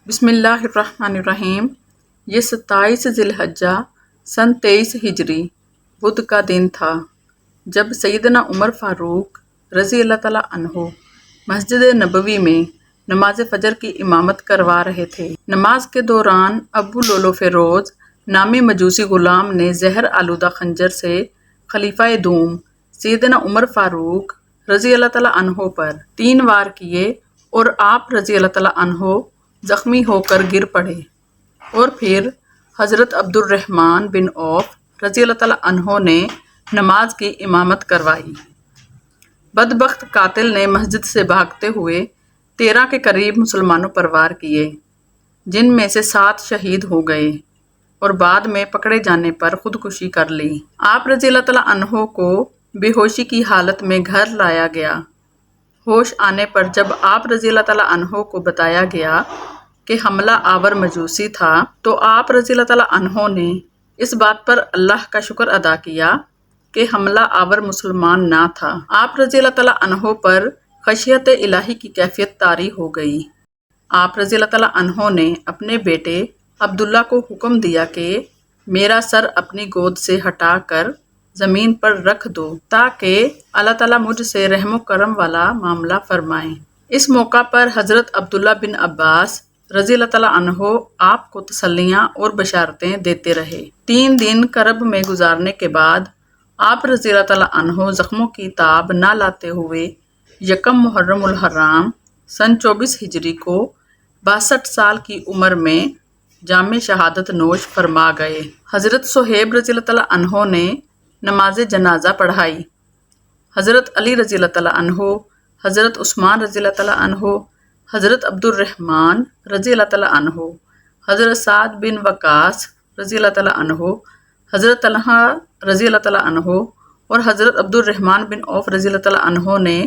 بسم اللہ الرحمن الرحیم۔ یہ 27 ذی الحجہ سن 23 ہجری بدھ کا دن تھا جب سیدنا عمر فاروق رضی اللہ تعالیٰ عنہ مسجد نبوی میں نماز فجر کی امامت کروا رہے تھے۔ نماز کے دوران ابو لولو فیروز نامی مجوسی غلام نے زہر آلودہ خنجر سے خلیفہ دوم سیدنا عمر فاروق رضی اللہ تعالیٰ عنہ پر 3 وار کیے اور آپ رضی اللہ تعالیٰ عنہ زخمی ہو کر گر پڑے، اور پھر حضرت عبد الرحمن بن عوف رضی اللہ تعالیٰ عنہ نے نماز کی امامت کروائی۔ بدبخت قاتل نے مسجد سے بھاگتے ہوئے 13 کے قریب مسلمانوں پر وار کیے، جن میں سے 7 شہید ہو گئے اور بعد میں پکڑے جانے پر خودکشی کر لی۔ آپ رضی اللہ تعالیٰ عنہ کو بے ہوشی کی حالت میں گھر لایا گیا۔ ہوش آنے پر جب آپ رضی اللہ تعالیٰ عنہ کو بتایا گیا کہ حملہ آور مجوسی تھا تو آپ رضی اللہ تعالیٰ عنہ نے اس بات پر اللہ کا شکر ادا کیا کہ حملہ آور مسلمان نہ تھا۔ آپ رضی اللہ تعالیٰ عنہ پر خشیت الہی کی کیفیت طاری ہو گئی۔ آپ رضی اللہ تعالیٰ عنہ نے اپنے بیٹے عبداللہ کو حکم دیا کہ میرا سر اپنی گود سے ہٹا کر زمین پر رکھ دو تاکہ اللہ تعالیٰ مجھ سے رحم و کرم والا معاملہ فرمائیں۔ اس موقع پر حضرت عبداللہ بن عباس رضی اللہ تعالیٰ عنہ آپ کو تسلیاں اور بشارتیں دیتے رہے۔ 3 دن کرب میں گزارنے کے بعد آپ رضی اللہ تعالیٰ عنہ زخموں کی تاب نہ لاتے ہوئے یکم محرم الحرام سن 24 ہجری کو 62 سال کی عمر میں جام شہادت نوش فرما گئے۔ حضرت صہیب رضی اللہ تعالیٰ عنہ نے نماز جنازہ پڑھائی۔ حضرت علی رضی اللہ تعالیٰ عنہ، حضرت عثمان رضی اللہ تعالیٰ عنہ، حضرت عبد الرحمن رضی اللہ تعالیٰ عنہ، حضرت سعد بن وقاص رضی اللہ تعالیٰ عنہ، حضرت طلحہ رضی اللہ تعالیٰ عنہ اور حضرت عبد الرحمن بن عوف رضی اللہ تعالیٰ عنہ نے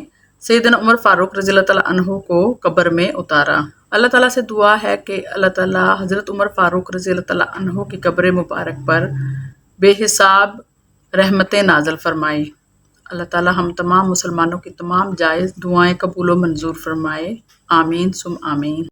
سیدنا عمر فاروق رضی اللہ تعالیٰ عنہ کو قبر میں اتارا۔ اللہ تعالیٰ سے دعا ہے کہ اللہ تعالیٰ حضرت عمر فاروق رضی اللہ تعالیٰ عنہ کی قبر مبارک پر بے حساب رحمتیں نازل فرمائے۔ اللہ تعالیٰ ہم تمام مسلمانوں کی تمام جائز دعائیں قبول و منظور فرمائے۔ آمین ثم آمین۔